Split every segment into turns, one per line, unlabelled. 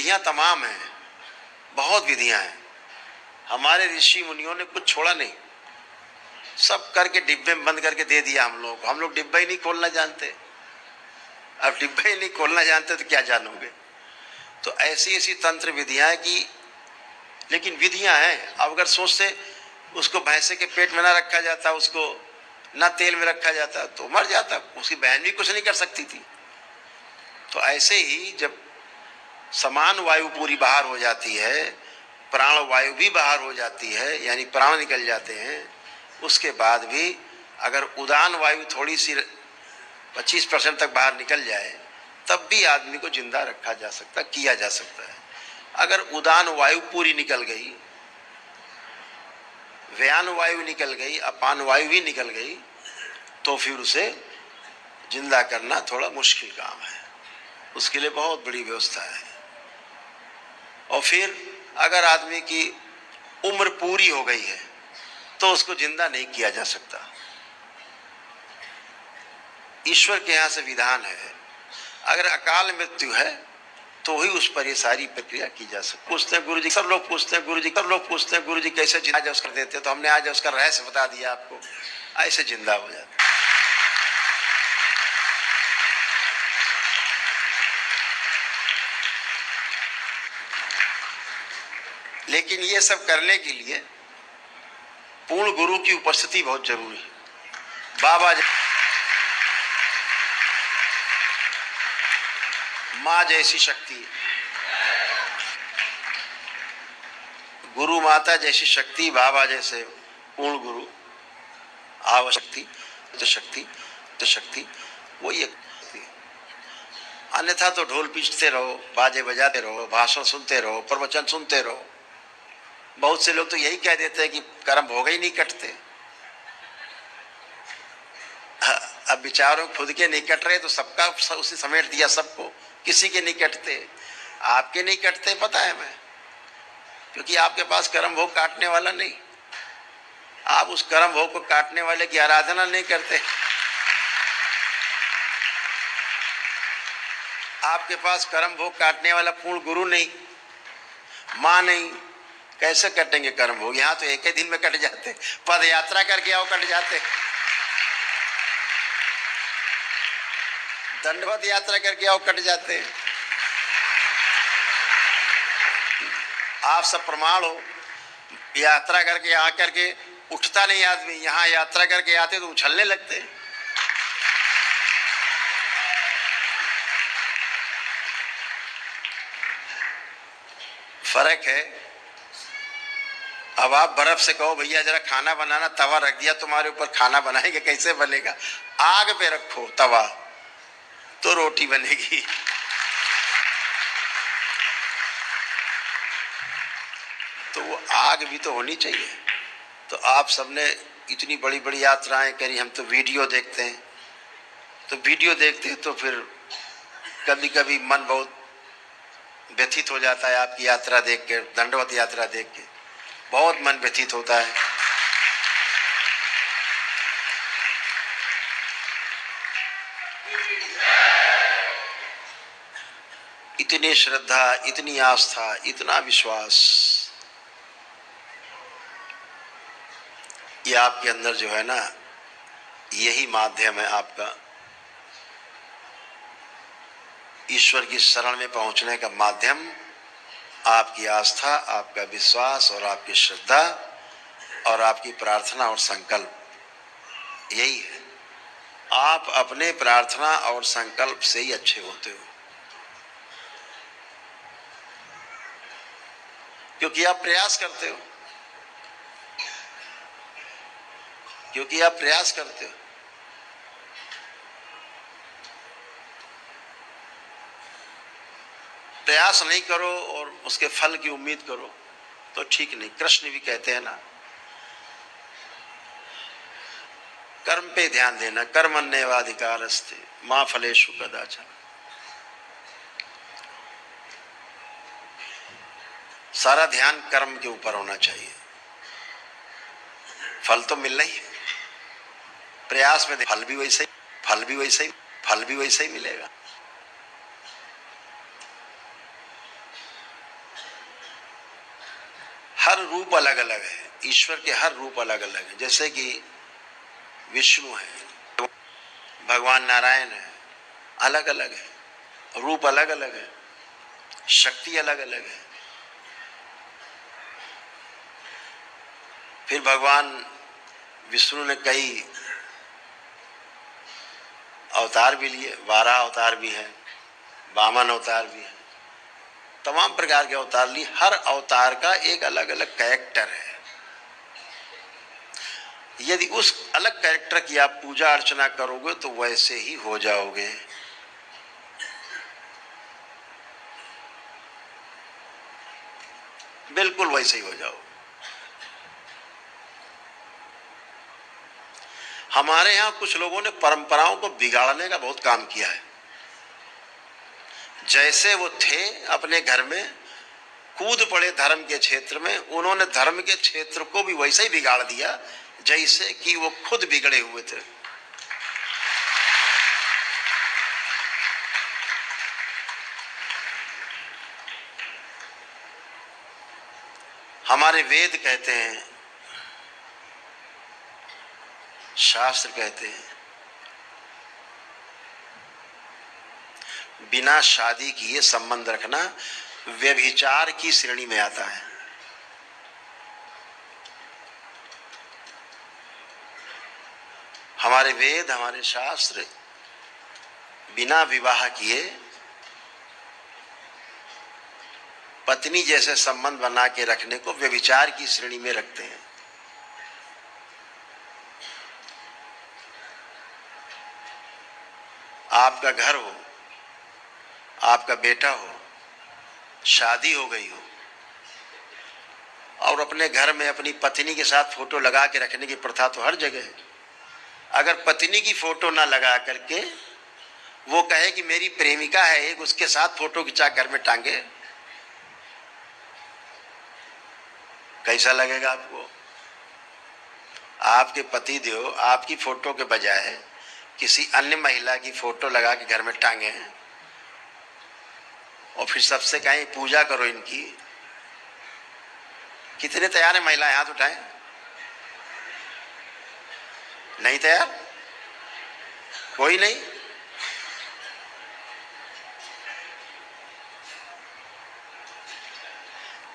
विधियां तमाम हैं, बहुत विधियां हैं। हमारे ऋषि मुनियों ने कुछ छोड़ा नहीं, सब करके डिब्बे में बंद करके दे दिया हम लोग डिब्बा ही नहीं खोलना जानते। अब डिब्बा ही नहीं खोलना जानते तो क्या जानोगे। तो ऐसी ऐसी तंत्र विधियां की, लेकिन विधियां हैं। अब अगर सोचते उसको भैंसे के पेट में ना रखा जाता, उसको ना तेल में रखा जाता तो मर जाता, उसकी बहन भी कुछ नहीं कर सकती थी। तो ऐसे ही जब समान वायु पूरी बाहर हो जाती है, प्राण वायु भी बाहर हो जाती है, यानी प्राण निकल जाते हैं, उसके बाद भी अगर उदान वायु थोड़ी सी 25% तक बाहर निकल जाए तब भी आदमी को जिंदा रखा जा सकता, किया जा सकता है। अगर उदान वायु पूरी निकल गई, व्यान वायु निकल गई, अपान वायु भी निकल गई, तो फिर उसे जिंदा करना थोड़ा मुश्किल काम है, उसके लिए बहुत बड़ी व्यवस्था है। और फिर अगर आदमी की उम्र पूरी हो गई है तो उसको जिंदा नहीं किया जा सकता। ईश्वर के यहाँ से विधान है, अगर अकाल मृत्यु है तो ही उस पर ये सारी प्रक्रिया की जा सकती। पूछते हैं गुरु जी, सब लोग पूछते हैं गुरु जी, सब लोग पूछते हैं गुरु जी कैसे जिंदा कर देते, तो हमने आज उसका रहस्य बता दिया आपको, ऐसे जिंदा हो जाता। लेकिन ये सब करने के लिए पूर्ण गुरु की उपस्थिति बहुत जरूरी है। बाबा माँ जैसी शक्ति, गुरु माता जैसी शक्ति, बाबा जैसे पूर्ण गुरु, आवशक्ति तो शक्ति तो शक्ति वही एक। अन्यथा तो ढोल पीटते रहो, बाजे बजाते रहो, भाषण सुनते रहो, प्रवचन सुनते रहो। बहुत से लोग तो यही कह देते हैं कि कर्म भोग ही नहीं कटते। अब विचारों खुद के नहीं कट रहे तो सबका उसी समेट दिया सबको, किसी के नहीं कटते। आपके नहीं कटते पता है मैं, क्योंकि आपके पास कर्म भोग काटने वाला नहीं, आप उस कर्म भोग को काटने वाले की आराधना नहीं करते। आपके पास कर्म भोग काटने वाला पूर्ण गुरु नहीं, मां नहीं, कैसे कटेंगे कर्म भोग। यहां तो एक ही दिन में कट जाते, पद यात्रा करके आओ कट जाते, दंडवत यात्रा करके आओ कट जाते। आप सब प्रमाण हो, यात्रा करके आकर के उठता नहीं आदमी, यहां यात्रा करके आते तो उछलने लगते। फर्क है। अब आप बर्फ से कहो भैया जरा खाना बनाना, तवा रख दिया तुम्हारे ऊपर, खाना बनाएंगे, कैसे बनेगा। आग पे रखो तवा तो रोटी बनेगी। तो वो आग भी तो होनी चाहिए। तो आप सबने इतनी बड़ी बड़ी यात्राएं करी, हम तो वीडियो देखते हैं, तो वीडियो देखते हैं तो फिर कभी कभी मन बहुत व्यथित हो जाता है आपकी यात्रा देख के, दंडवत यात्रा देख के बहुत मन व्यथित होता है। इतनी श्रद्धा, इतनी आस्था, इतना विश्वास, ये आपके अंदर जो है ना, यही माध्यम है आपका ईश्वर की शरण में पहुंचने का माध्यम। आपकी आस्था, आपका विश्वास और आपकी श्रद्धा और आपकी प्रार्थना और संकल्प, यही है। आप अपने प्रार्थना और संकल्प से ही अच्छे होते हो, क्योंकि आप प्रयास करते हो, क्योंकि आप प्रयास करते हो। प्रयास नहीं करो और उसके फल की उम्मीद करो तो ठीक नहीं। कृष्ण भी कहते हैं ना, कर्म पे ध्यान देना, कर्मण्येवाधिकारस्ते मां फलेषु कदाचन। सारा ध्यान कर्म के ऊपर होना चाहिए, फल तो मिलना ही है। प्रयास में फल भी वैसे ही, फल भी वैसे ही, फल भी वैसे ही मिलेगा। हर रूप अलग अलग है, ईश्वर के हर रूप अलग अलग है। जैसे कि विष्णु है, भगवान नारायण है, अलग अलग है, रूप अलग अलग है, शक्ति अलग अलग है। फिर भगवान विष्णु ने कई अवतार भी लिए, 12 अवतार भी हैं, वामन अवतार भी है, तमाम प्रकार के अवतार लिए। हर अवतार का एक अलग अलग कैरेक्टर है। यदि उस अलग कैरेक्टर की आप पूजा अर्चना करोगे तो वैसे ही हो जाओगे। बिल्कुल वैसे ही हो जाओगे। हमारे यहां कुछ लोगों ने परंपराओं को बिगाड़ने का बहुत काम किया है। जैसे वो थे अपने घर में, कूद पड़े धर्म के क्षेत्र में, उन्होंने धर्म के क्षेत्र को भी वैसे ही बिगाड़ दिया जैसे कि वो खुद बिगड़े हुए थे। हमारे वेद कहते हैं, शास्त्र कहते हैं, बिना शादी किए संबंध रखना व्यभिचार की श्रेणी में आता है। हमारे वेद, हमारे शास्त्र बिना विवाह किए पत्नी जैसे संबंध बना के रखने को व्यभिचार की श्रेणी में रखते हैं। आपका घर हो, आपका बेटा हो, शादी हो गई हो और अपने घर में अपनी पत्नी के साथ फोटो लगा के रखने की प्रथा तो हर जगह है। अगर पत्नी की फोटो ना लगा करके वो कहे कि मेरी प्रेमिका है एक, उसके साथ फोटो खिंचा घर में टांगे, कैसा लगेगा आपको? आपके पति देव आपकी फोटो के बजाय किसी अन्य महिला की फोटो लगा के घर में टांगे और फिर सबसे कहें पूजा करो इनकी। कितने तैयार है महिलाएं? हाथ उठाएं। नहीं तैयार? कोई नहीं?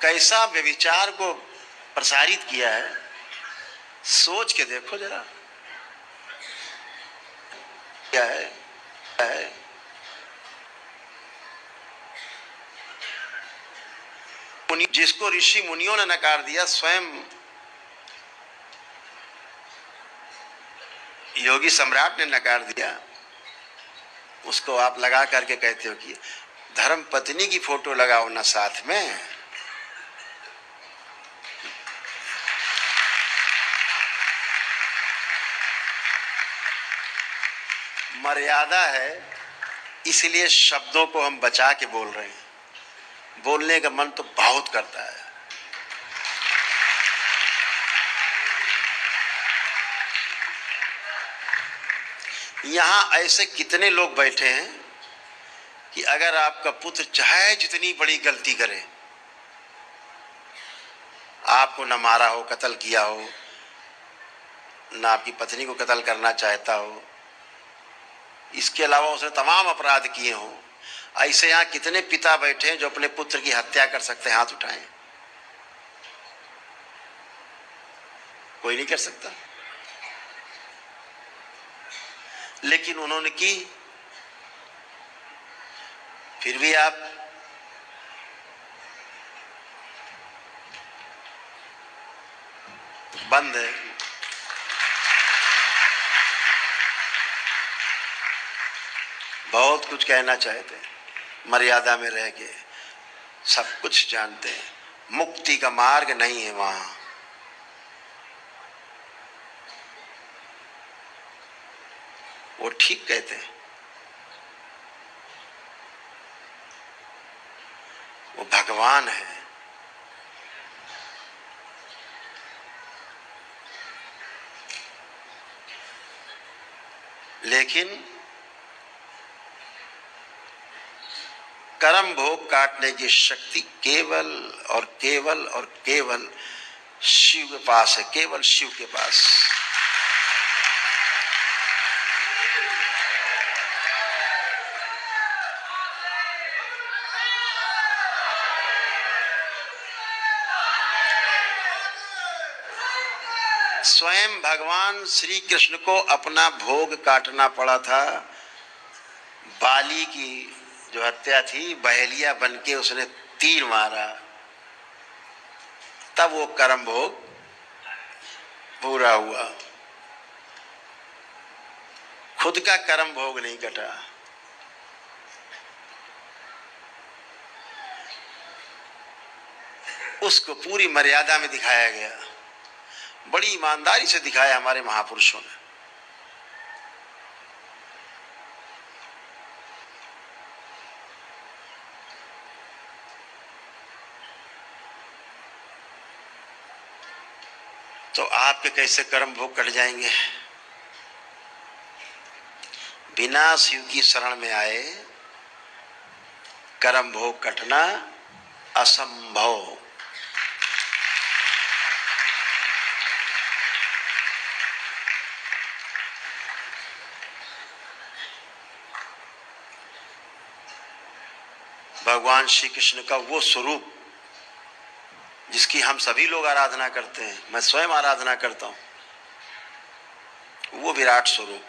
कैसा व्यभिचार को प्रसारित किया है, सोच के देखो जरा। क्या है? जिसको ऋषि मुनियों ने नकार दिया, स्वयं योगी सम्राट ने नकार दिया, उसको आप लगा करके कहते हो कि धर्म पत्नी की फोटो लगाओ ना साथ में। मर्यादा है, इसलिए शब्दों को हम बचा के बोल रहे हैं। बोलने का मन तो बहुत करता है। यहां ऐसे कितने लोग बैठे हैं कि अगर आपका पुत्र चाहे जितनी बड़ी गलती करे, आपको न मारा हो, कत्ल किया हो, न आपकी पत्नी को कत्ल करना चाहता हो, इसके अलावा उसने तमाम अपराध किए हों, ऐसे यहां कितने पिता बैठे हैं जो अपने पुत्र की हत्या कर सकते हैं? हाथ उठाएं। कोई नहीं कर सकता। लेकिन उन्होंने की, फिर भी आप बंद है। बहुत कुछ कहना चाहते हैं, मर्यादा में रह के सब कुछ जानते हैं, मुक्ति का मार्ग नहीं है वहां। वो ठीक कहते हैं, वो भगवान है। लेकिन कर्म भोग काटने की शक्ति केवल और केवल और केवल शिव के पास है, केवल शिव के पास। स्वयं भगवान श्री कृष्ण को अपना भोग काटना पड़ा था। बाली की जो हत्या थी, बहेलिया बनके उसने तीर मारा, तब वो कर्म भोग पूरा हुआ। खुद का कर्म भोग नहीं कटा। उसको पूरी मर्यादा में दिखाया गया, बड़ी ईमानदारी से दिखाया हमारे महापुरुषों ने। तो आपके कैसे कर्म भोग कट जाएंगे? बिना शिव की शरण में आए कर्म भोग कटना असंभव। भगवान श्री कृष्ण का वो स्वरूप जिसकी हम सभी लोग आराधना करते हैं, मैं स्वयं आराधना करता हूं, वो विराट स्वरूप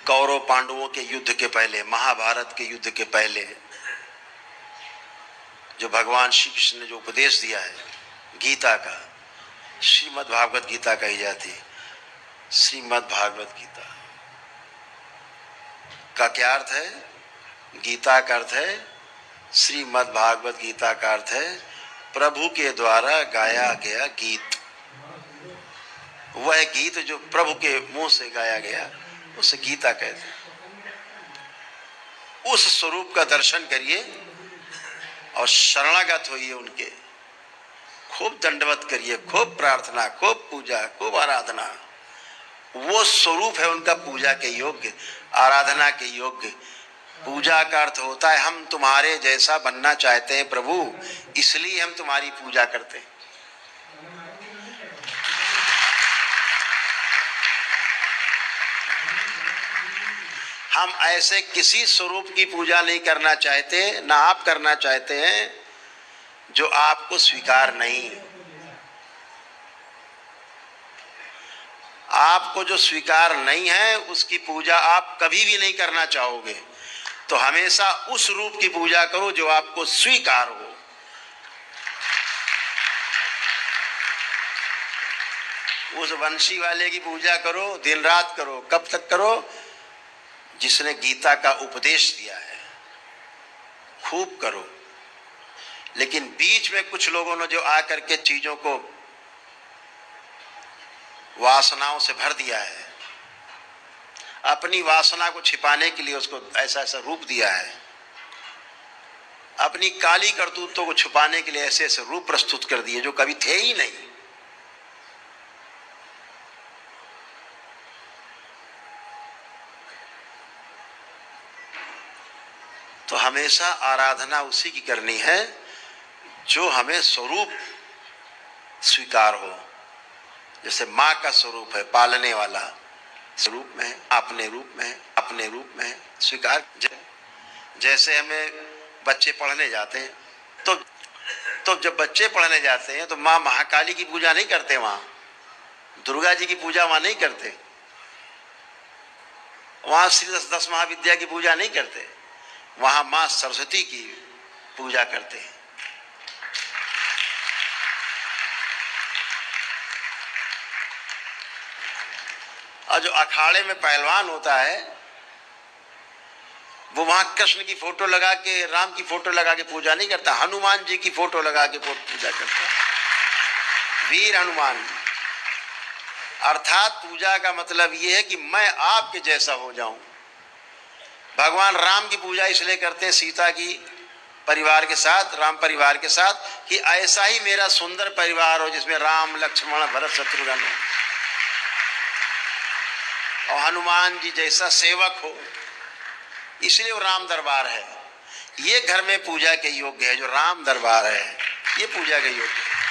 कौरव पांडवों के युद्ध के पहले, महाभारत के युद्ध के पहले जो भगवान श्री कृष्ण ने जो उपदेश दिया है गीता का, श्रीमद् भागवत गीता कही जाती है। श्रीमद् भागवत गीता का क्या अर्थ है? गीता का अर्थ है, श्रीमद् भागवत गीता का अर्थ है प्रभु के द्वारा गाया गया गीत। वह गीत जो प्रभु के मुंह से गाया गया उसे गीता कहते हैं। उस स्वरूप का दर्शन करिए और शरणागत होइए उनके, खूब दंडवत करिए, खूब प्रार्थना, खूब पूजा, खूब आराधना। वो स्वरूप है उनका पूजा के योग्य, आराधना के योग्य। पूजा का अर्थ होता है हम तुम्हारे जैसा बनना चाहते हैं प्रभु, इसलिए हम तुम्हारी पूजा करते हैं। हम ऐसे किसी स्वरूप की पूजा नहीं करना चाहते, ना आप करना चाहते हैं जो आपको स्वीकार नहीं। आपको जो स्वीकार नहीं है उसकी पूजा आप कभी भी नहीं करना चाहोगे। तो हमेशा उस रूप की पूजा करो जो आपको स्वीकार हो। उस वंशी वाले की पूजा करो, दिन रात करो। कब तक करो? जिसने गीता का उपदेश दिया है, खूब करो। लेकिन बीच में कुछ लोगों ने जो आकर के चीजों को वासनाओं से भर दिया है, अपनी वासना को छिपाने के लिए उसको ऐसा ऐसा रूप दिया है, अपनी काली करतूतों को छुपाने के लिए ऐसे ऐसे रूप प्रस्तुत कर दिए जो कभी थे ही नहीं। तो हमेशा आराधना उसी की करनी है जो हमें स्वरूप स्वीकार हो। जैसे माँ का स्वरूप है पालने वाला, स्वरूप में है, अपने रूप में है, अपने रूप में है, स्वीकार। जैसे हमें बच्चे पढ़ने जाते हैं तो जब बच्चे पढ़ने जाते हैं तो माँ महाकाली की पूजा नहीं करते, वहां दुर्गा जी की पूजा वहां नहीं करते, वहां श्री दस महाविद्या की पूजा नहीं करते, वहां मां सरस्वती की पूजा करते हैं। और जो अखाड़े में पहलवान होता है वो वहां कृष्ण की फोटो लगा के, राम की फोटो लगा के पूजा नहीं करता, हनुमान जी की फोटो लगा के पूजा करता है। वीर हनुमान। अर्थात पूजा का मतलब यह है कि मैं आपके जैसा हो जाऊं। भगवान राम की पूजा इसलिए करते हैं सीता की परिवार के साथ, राम परिवार के साथ, कि ऐसा ही मेरा सुंदर परिवार हो जिसमें राम लक्ष्मण भरत शत्रुघ्न हो, और हनुमान जी जैसा सेवक हो। इसलिए वो राम दरबार है। ये घर में पूजा के योग्य है, जो राम दरबार है ये पूजा के योग्य है।